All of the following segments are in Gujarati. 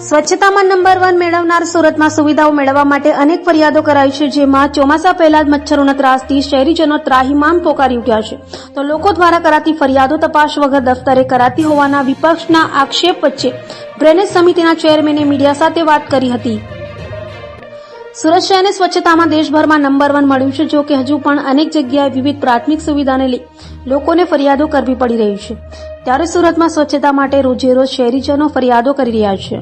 સ્વચ્છતામાં નંબર 1 મેળવનાર સુરતમાં સુવિધાઓ મેળવવા માટે અનેક ફરિયાદો કરાઈ છે, જેમાં ચોમાસા પહેલા જ મચ્છરોના ત્રાસથી શહેરીજનો ત્રાહિમામ પોકારી ઉઠ્યા છે. તો લોકો દ્વારા કરાતી ફરિયાદો તપાસ વગર દફતરે કરાતી હોવાના વિપક્ષના આક્ષેપ વચ્ચે ડ્રેનેજ સમિતિના ચેરમેને મીડિયા સાથે વાત કરી હતી. સુરત શહેરને સ્વચ્છતામાં દેશભરમાં નંબર 1 મળ્યું છે. જો કે હજુ પણ અનેક જગ્યાએ વિવિધ પ્રાથમિક સુવિધાને લઈ લોકોને ફરિયાદો કરવી પડી રહી છે. ત્યારે સુરતમાં સ્વચ્છતા માટે રોજેરોજ શહેરીજનો ફરિયાદો કરી રહ્યા છે.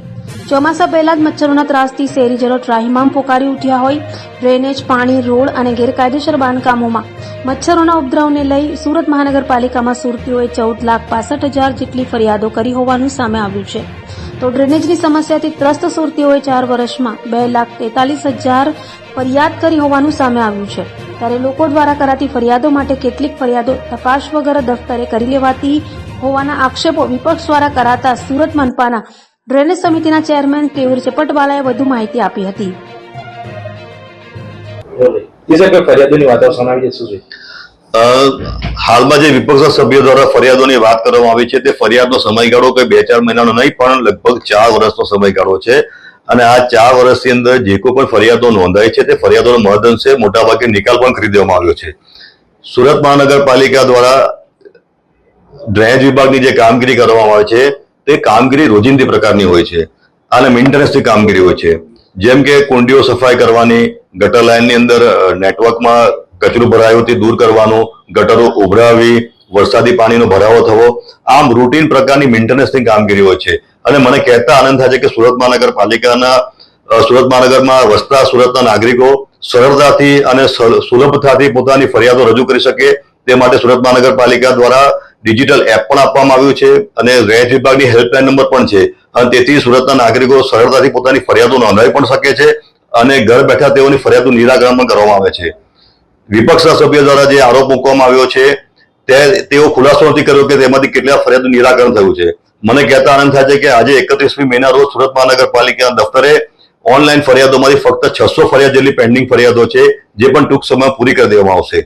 ચોમાસા પહેલા જ મચ્છરોના ત્રાસથી શહેરીજનો ત્રાહિમામ પોકારી ઉઠ્યા હોય. ડ્રેનેજ, પાણી, રોડ અને ગેરકાયદેસર બાંધકામોમાં મચ્છરોના ઉપદ્રવને લઈ સુરત મહાનગરપાલિકામાં સુરતીઓએ 14,65,000 જેટલી ફરિયાદો કરી હોવાનું સામે આવ્યું છે. તો ડ્રેનેજની સમસ્યાથી ત્રસ્ત સુરતીઓએ 4 વર્ષમાં 2,43,000 ફરિયાદ કરી હોવાનું સામે આવ્યું છે. ત્યારે લોકો દ્વારા કરાતી ફરિયાદો માટે કેટલીક ફરિયાદો તપાસ વગર દફતરે કરી લેવાતી હોવાના આક્ષેપો વિપક્ષ દ્વારા કરાતા સુરત મનપાના ડ્રેનેજ સમિતિના ચેરમેન કેયુર ચપટવાલાએ વધુ માહિતી આપી હતી. હાલમાં જે વિપક્ષના સભ્યો દ્વારા ફરિયાદોની વાત કરવામાં આવી છે તે ફરિયાદનો સમયગાળો કોઈ 2-4 મહિનાનો નહીં પણ લગભગ 4 વર્ષનો સમયગાળો છે. અને આ 4 વર્ષની અંદર જે કોઈ પણ ફરિયાદો નોંધાઈ છે તે ફરિયાદોનો મહદઅંશે મોટાભાગે નિકાલ પણ કરી દેવામાં આવ્યો છે. સુરત મહાનગરપાલિકા દ્વારા ડ્રેનેજ વિભાગની જે કામગીરી કરવામાં આવે છે તે કામગીરી રોજિંદી પ્રકારની હોય છે અને મેન્ટેનન્સની કામગીરી હોય છે. જેમ કે કુંડીઓ સફાઈ કરવાની, ગટર લાઇનની અંદર નેટવર્કમાં કચરું ભરાયું તે દૂર કરવાનું, ગટરો ઉભરાવી, વરસાદી પાણીનો ભરાવો થવો, આમ રૂટીન પ્રકારની મેન્ટેનન્સની કામગીરી હોય છે. અને મને કહેતા આનંદ થાય છે કે સુરત મહાનગરમાં વસતા સુરતના નાગરિકો સરળતાથી અને સુલભતાથી પોતાની ફરિયાદો રજૂ કરી શકે તે માટે સુરત મહાનગરપાલિકા દ્વારા ડિજિટલ એપ પણ આપવામાં આવ્યું છે અને ડ્રેનેજ વિભાગની હેલ્પલાઇન નંબર પણ છે. અને તેથી સુરતના નાગરિકો સરળતાથી પોતાની ફરિયાદો નોંધાવી પણ શકે છે અને ઘર બેઠા તેઓની ફરિયાદનું નિરાકરણ પણ કરવામાં આવે છે. વિપક્ષના સભ્યો દ્વારા જે આરોપ મૂકવામાં આવ્યો છે તેઓ ખુલાસો નથી કર્યો કે તેમાંથી કેટલા ફરિયાદનું નિરાકરણ થયું છે. મને કહેતા આનંદ થાય છે કે આજે 31મી મેના રોજ સુરત મહાનગરપાલિકાના દફતરે ઓનલાઈન ફરિયાદોમાંથી ફક્ત 600 ફરિયાદ જેટલી પેન્ડિંગ ફરિયાદો છે, જે પણ ટૂંક સમયમાં પૂરી કરી દેવામાં આવશે.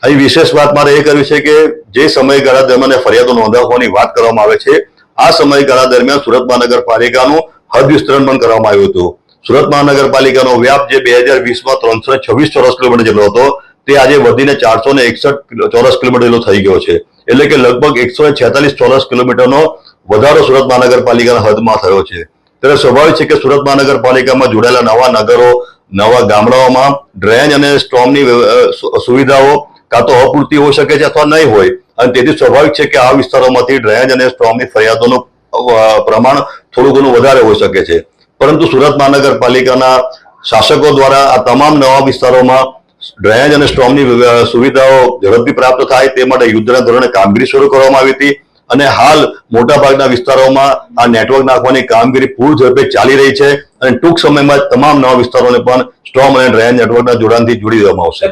અહીં વિશેષ વાત મારે એ કરવી છે કે જે સમયગાળા દરમિયાન ફરિયાદો નોંધાવવાની વાત કરવામાં આવે છે, આ સમયગાળા દરમિયાન સુરત મહાનગરપાલિકાનું હદ વિસ્તરણ પણ કરવામાં આવ્યું હતું. સુરત મહાનગરપાલિકાનો વ્યાપ જે 2020માં 326 ચોરસ કિલોમીટર જેટલો હતો તે આજે વધીને 461 ચોરસ કિલોમીટર જેટલો થઈ ગયો છે. એટલે કે લગભગ 146 ચોરસ કિલોમીટરનો વધારો સુરત મહાનગરપાલિકાના હદમાં થયો છે. ત્યારે સ્વાભાવિક છે કે સુરત મહાનગરપાલિકામાં જોડાયેલા નવા નગરો, નવા ગામડાઓમાં ડ્રેનેજ અને સ્ટોર્મની સુવિધાઓ કાં તો અપૂરતી હોઈ શકે છે અથવા નહીં હોય. અને તેથી સ્વાભાવિક છે કે આ વિસ્તારોમાંથી ડ્રેનેજ અને સ્ટોર્મની ફરિયાદોનું પ્રમાણ થોડું ઘણું વધારે હોઈ શકે છે. પરંતુ સુરત મહાનગરપાલિકાના શાસકો દ્વારા આ તમામ નવા વિસ્તારોમાં ડ્રેનેજ અને સ્ટોર્મની સુવિધાઓ ઝડપથી પ્રાપ્ત થાય તે માટે યુદ્ધના ધોરણે કામગીરી શરૂ કરવામાં આવી હતી. અને હાલ મોટાભાગના વિસ્તારોમાં આ નેટવર્ક નાખવાની કામગીરી પૂર ઝડપે ચાલી રહી છે અને ટૂંક સમયમાં તમામ નવા વિસ્તારોને પણ સ્ટોર્મ અને ડ્રેનેજ નેટવર્કના જોડાણથી જોડી દેવામાં આવશે.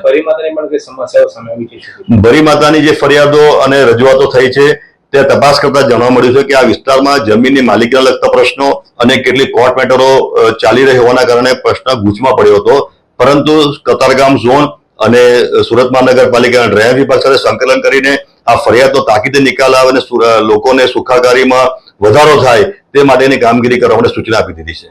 ભરીમાતાની જે ફરિયાદો અને રજૂઆતો થઈ છે તે તપાસ કરતા જાણવા મળ્યું છે કે આ વિસ્તારમાં જમીનની માલિકીને લગતા પ્રશ્નો અને કેટલીક કોર્ટ મેટરો ચાલી રહી હોવાના કારણે પ્રશ્ન ગૂંચમાં પડ્યો હતો. પરંતુ કતારગામ ઝોન અને સુરત મહાનગરપાલિકાના ડ્રેનેજ વિભાગ સાથે સંકલન કરીને આ ફરિયાદનો તાકીદે નિકાલ આવે અને લોકોને સુખાકારીમાં વધારો થાય તે માટેની કામગીરી કરવા માટે સૂચના આપી દીધી છે.